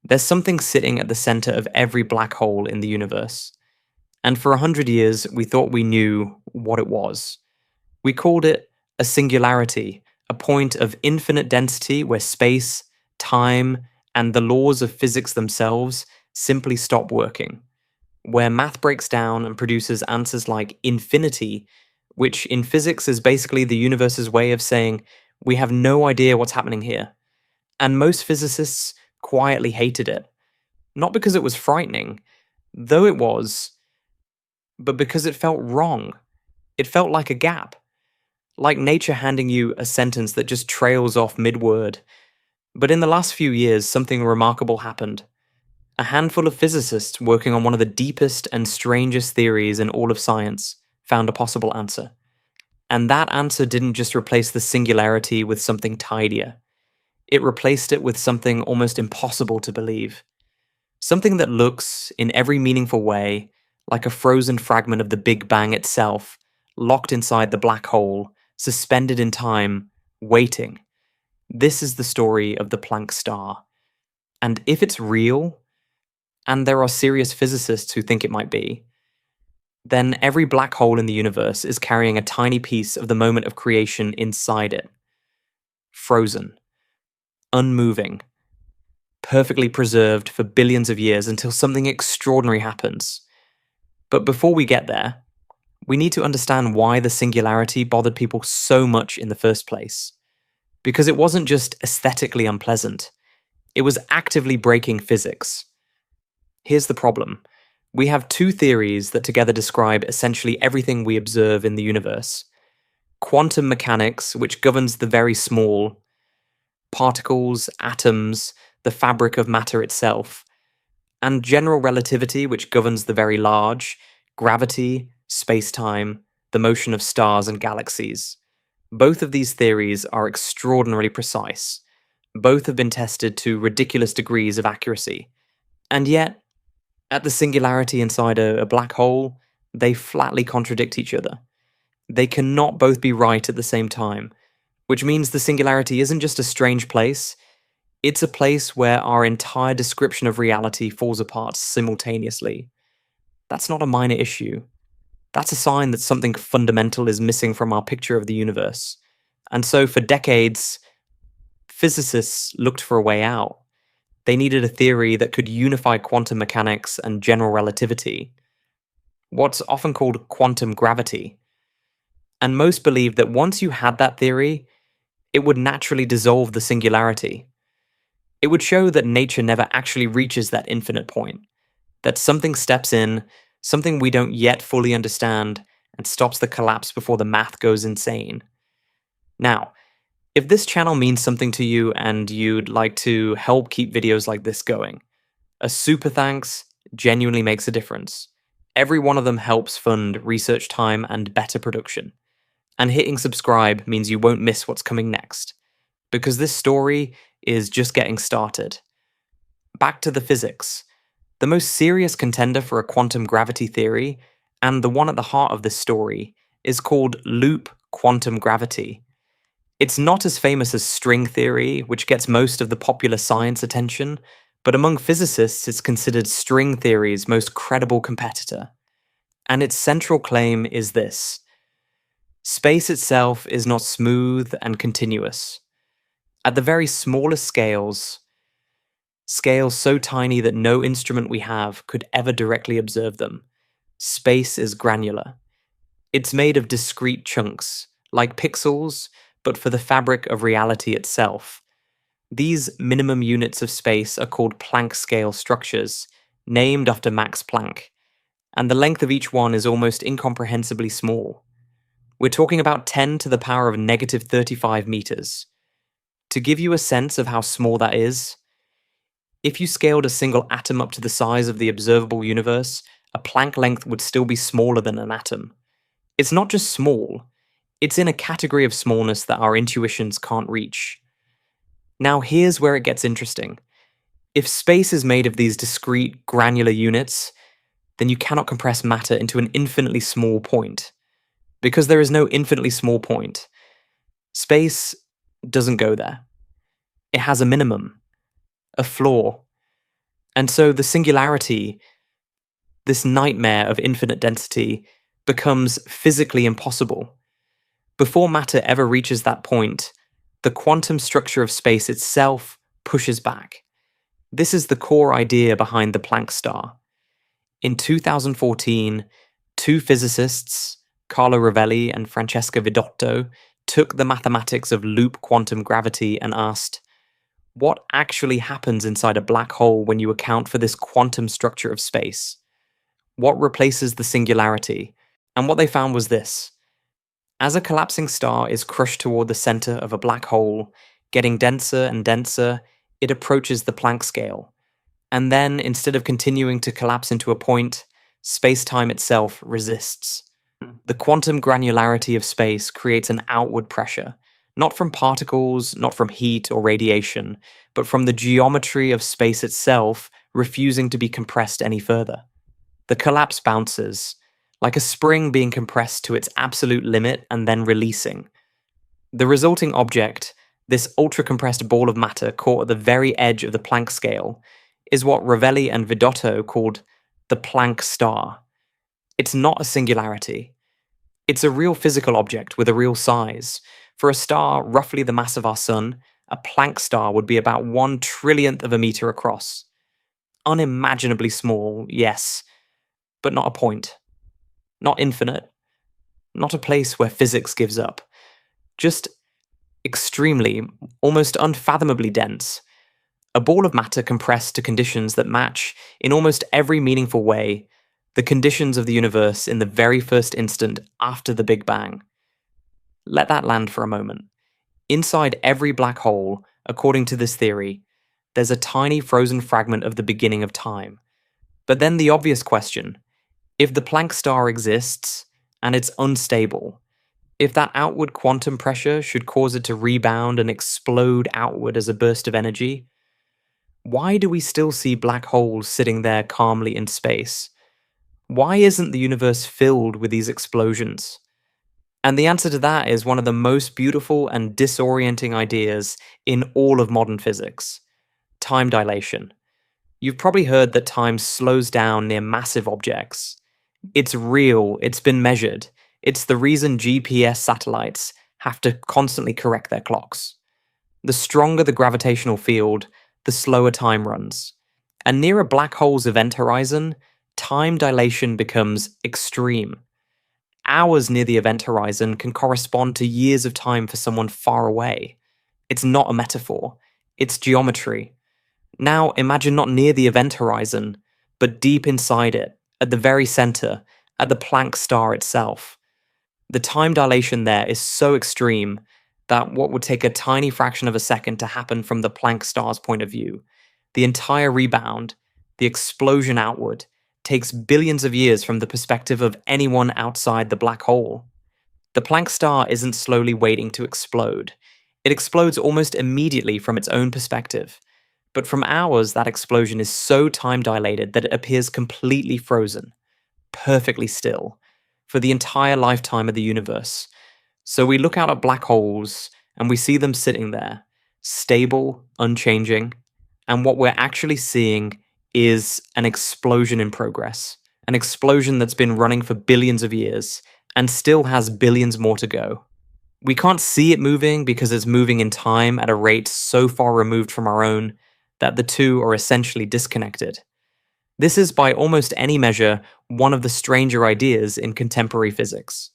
There's something sitting at the center of every black hole in the universe. And for 100 years, we thought we knew what it was. We called it a singularity, a point of infinite density where space, time, and the laws of physics themselves simply stop working, where math breaks down and produces answers like infinity, which in physics is basically the universe's way of saying, we have no idea what's happening here. And most physicists quietly hated it, not because it was frightening, though it was, but because it felt wrong. It felt like a gap, like nature handing you a sentence that just trails off mid-word. But in the last few years, something remarkable happened. A handful of physicists working on one of the deepest and strangest theories in all of science found a possible answer. And that answer didn't just replace the singularity with something tidier. It replaced it with something almost impossible to believe. Something that looks, in every meaningful way, like a frozen fragment of the Big Bang itself, locked inside the black hole, suspended in time, waiting. This is the story of the Planck Star. And if it's real, and there are serious physicists who think it might be, then every black hole in the universe is carrying a tiny piece of the moment of creation inside it. Frozen. Unmoving. Perfectly preserved for billions of years until something extraordinary happens. But before we get there, we need to understand why the singularity bothered people so much in the first place. Because it wasn't just aesthetically unpleasant, it was actively breaking physics. Here's the problem. We have two theories that together describe essentially everything we observe in the universe. Quantum mechanics, which governs the very small, particles, atoms, the fabric of matter itself, and general relativity, which governs the very large, gravity, space-time, the motion of stars and galaxies. Both of these theories are extraordinarily precise. Both have been tested to ridiculous degrees of accuracy. And yet, at the singularity inside a black hole, they flatly contradict each other. They cannot both be right at the same time, which means the singularity isn't just a strange place, it's a place where our entire description of reality falls apart simultaneously. That's not a minor issue. That's a sign that something fundamental is missing from our picture of the universe. And so for decades, physicists looked for a way out. They needed a theory that could unify quantum mechanics and general relativity, what's often called quantum gravity. And most believed that once you had that theory, it would naturally dissolve the singularity. It would show that nature never actually reaches that infinite point, that something steps in, something we don't yet fully understand, and stops the collapse before the math goes insane. Now, if this channel means something to you and you'd like to help keep videos like this going, a super thanks genuinely makes a difference. Every one of them helps fund research time and better production. And hitting subscribe means you won't miss what's coming next. Because this story is just getting started. Back to the physics. The most serious contender for a quantum gravity theory, and the one at the heart of this story, is called loop quantum gravity. It's not as famous as string theory, which gets most of the popular science attention, but among physicists it's considered string theory's most credible competitor. And its central claim is this: space itself is not smooth and continuous. At the very smallest scales so tiny that no instrument we have could ever directly observe them, space is granular. It's made of discrete chunks, like pixels, but for the fabric of reality itself. These minimum units of space are called Planck scale structures, named after Max Planck, and the length of each one is almost incomprehensibly small. We're talking about 10 to the power of negative 35 meters. To give you a sense of how small that is, if you scaled a single atom up to the size of the observable universe, a Planck length would still be smaller than an atom. It's not just small, it's in a category of smallness that our intuitions can't reach. Now here's where it gets interesting. If space is made of these discrete, granular units, then you cannot compress matter into an infinitely small point. Because there is no infinitely small point. Space doesn't go there. It has a minimum, a floor. And so the singularity, this nightmare of infinite density, becomes physically impossible. Before matter ever reaches that point, the quantum structure of space itself pushes back. This is the core idea behind the Planck Star. In 2014, two physicists, Carlo Rovelli and Francesca Vidotto, took the mathematics of loop quantum gravity and asked, what actually happens inside a black hole when you account for this quantum structure of space? What replaces the singularity? And what they found was this. As a collapsing star is crushed toward the center of a black hole, getting denser and denser, it approaches the Planck scale. And then, instead of continuing to collapse into a point, space-time itself resists. The quantum granularity of space creates an outward pressure, not from particles, not from heat or radiation, but from the geometry of space itself refusing to be compressed any further. The collapse bounces, like a spring being compressed to its absolute limit and then releasing. The resulting object, this ultra-compressed ball of matter caught at the very edge of the Planck scale, is what Rovelli and Vidotto called the Planck Star. It's not a singularity. It's a real physical object with a real size. For a star roughly the mass of our sun, a Planck star would be about 1/1,000,000th of a meter across. Unimaginably small, yes, but not a point. Not infinite. Not a place where physics gives up. Just extremely, almost unfathomably dense. A ball of matter compressed to conditions that match, in almost every meaningful way, the conditions of the universe in the very first instant after the Big Bang. Let that land for a moment. Inside every black hole, according to this theory, there's a tiny frozen fragment of the beginning of time. But then the obvious question, if the Planck star exists, and it's unstable, if that outward quantum pressure should cause it to rebound and explode outward as a burst of energy, why do we still see black holes sitting there calmly in space? Why isn't the universe filled with these explosions? And the answer to that is one of the most beautiful and disorienting ideas in all of modern physics: time dilation. You've probably heard that time slows down near massive objects. It's real, it's been measured. It's the reason GPS satellites have to constantly correct their clocks. The stronger the gravitational field, the slower time runs. And near a black hole's event horizon, time dilation becomes extreme. Hours near the event horizon can correspond to years of time for someone far away. It's not a metaphor, it's geometry. Now imagine not near the event horizon, but deep inside it, at the very center, at the Planck star itself. The time dilation there is so extreme that what would take a tiny fraction of a second to happen from the Planck star's point of view, the entire rebound, the explosion outward, takes billions of years from the perspective of anyone outside the black hole. The Planck star isn't slowly waiting to explode. It explodes almost immediately from its own perspective. But from ours, that explosion is so time dilated that it appears completely frozen, perfectly still, for the entire lifetime of the universe. So we look out at black holes and we see them sitting there, stable, unchanging, and what we're actually seeing is an explosion in progress, an explosion that's been running for billions of years and still has billions more to go. We can't see it moving because it's moving in time at a rate so far removed from our own that the two are essentially disconnected. This is, by almost any measure, one of the stranger ideas in contemporary physics.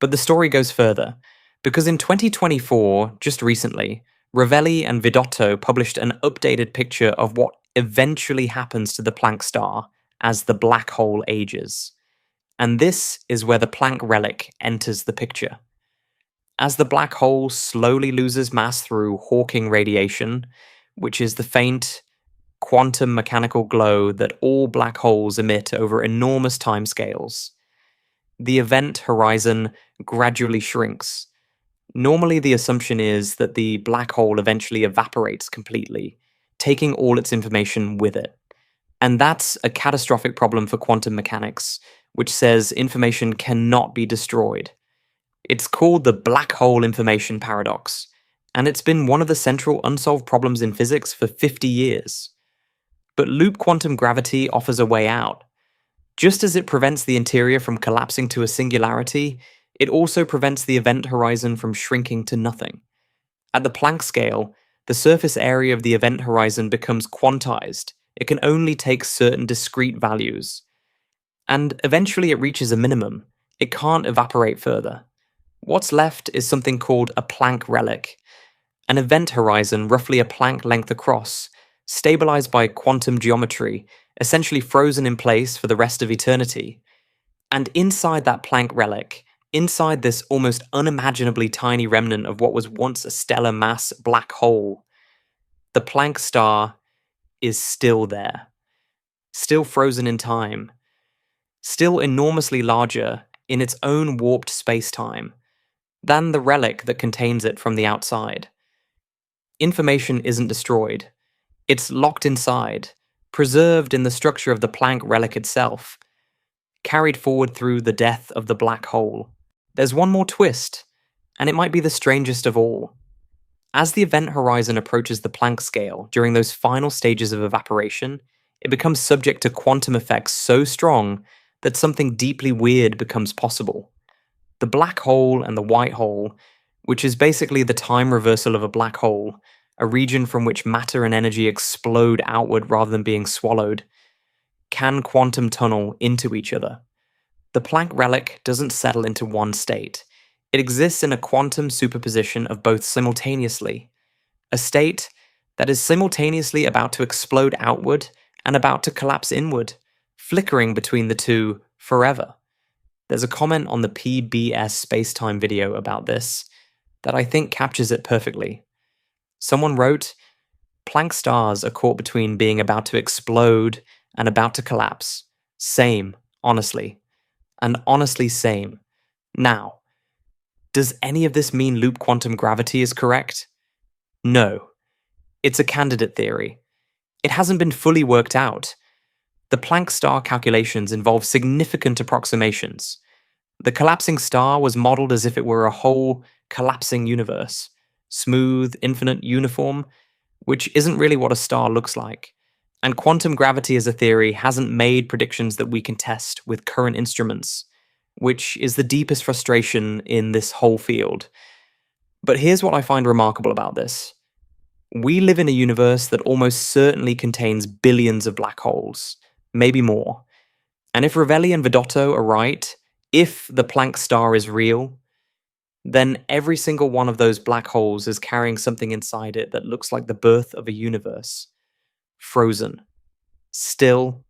But the story goes further, because in 2024, just recently, Rovelli and Vidotto published an updated picture of what eventually happens to the Planck star as the black hole ages. And this is where the Planck relic enters the picture. As the black hole slowly loses mass through Hawking radiation, which is the faint, quantum mechanical glow that all black holes emit over enormous timescales, the event horizon gradually shrinks. Normally, the assumption is that the black hole eventually evaporates completely, taking all its information with it. And that's a catastrophic problem for quantum mechanics, which says information cannot be destroyed. It's called the black hole information paradox, and it's been one of the central unsolved problems in physics for 50 years. But loop quantum gravity offers a way out. Just as it prevents the interior from collapsing to a singularity, it also prevents the event horizon from shrinking to nothing. At the Planck scale, the surface area of the event horizon becomes quantized. It can only take certain discrete values. And eventually it reaches a minimum. It can't evaporate further. What's left is something called a Planck relic, an event horizon roughly a Planck length across, stabilized by quantum geometry, essentially frozen in place for the rest of eternity. And inside that Planck relic, inside this almost unimaginably tiny remnant of what was once a stellar mass black hole, the Planck Star is still there, still frozen in time, still enormously larger in its own warped space-time than the relic that contains it from the outside. Information isn't destroyed. It's locked inside, preserved in the structure of the Planck relic itself, carried forward through the death of the black hole. There's one more twist, and it might be the strangest of all. As the event horizon approaches the Planck scale during those final stages of evaporation, it becomes subject to quantum effects so strong that something deeply weird becomes possible. The black hole and the white hole, which is basically the time reversal of a black hole, a region from which matter and energy explode outward rather than being swallowed, can quantum tunnel into each other. The Planck relic doesn't settle into one state. It exists in a quantum superposition of both simultaneously, a state that is simultaneously about to explode outward and about to collapse inward, flickering between the two forever. There's a comment on the PBS Spacetime video about this that I think captures it perfectly. Someone wrote, Planck stars are caught between being about to explode and about to collapse. Same, honestly. And honestly same. Now, does any of this mean loop quantum gravity is correct? No. It's a candidate theory. It hasn't been fully worked out. The Planck star calculations involve significant approximations. The collapsing star was modeled as if it were a whole collapsing universe. Smooth, infinite, uniform, which isn't really what a star looks like. And quantum gravity as a theory hasn't made predictions that we can test with current instruments, which is the deepest frustration in this whole field. But here's what I find remarkable about this. We live in a universe that almost certainly contains billions of black holes, maybe more. And if Rovelli and Vidotto are right, if the Planck star is real, then every single one of those black holes is carrying something inside it that looks like the birth of a universe. Frozen. Still.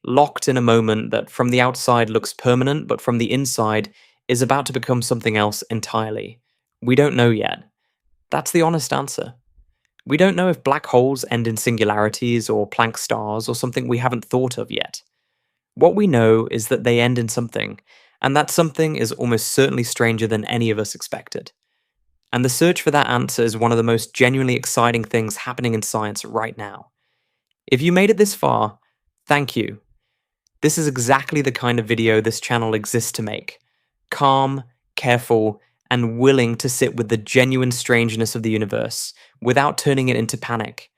Locked in a moment that from the outside looks permanent, but from the inside is about to become something else entirely. We don't know yet. That's the honest answer. We don't know if black holes end in singularities or Planck stars or something we haven't thought of yet. What we know is that they end in something, and that something is almost certainly stranger than any of us expected. And the search for that answer is one of the most genuinely exciting things happening in science right now. If you made it this far, thank you. This is exactly the kind of video this channel exists to make. Calm, careful, and willing to sit with the genuine strangeness of the universe without turning it into panic.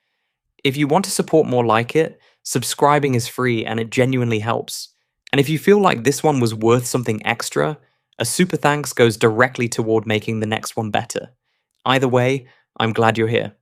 If you want to support more like it, subscribing is free and it genuinely helps. And if you feel like this one was worth something extra, a super thanks goes directly toward making the next one better. Either way, I'm glad you're here.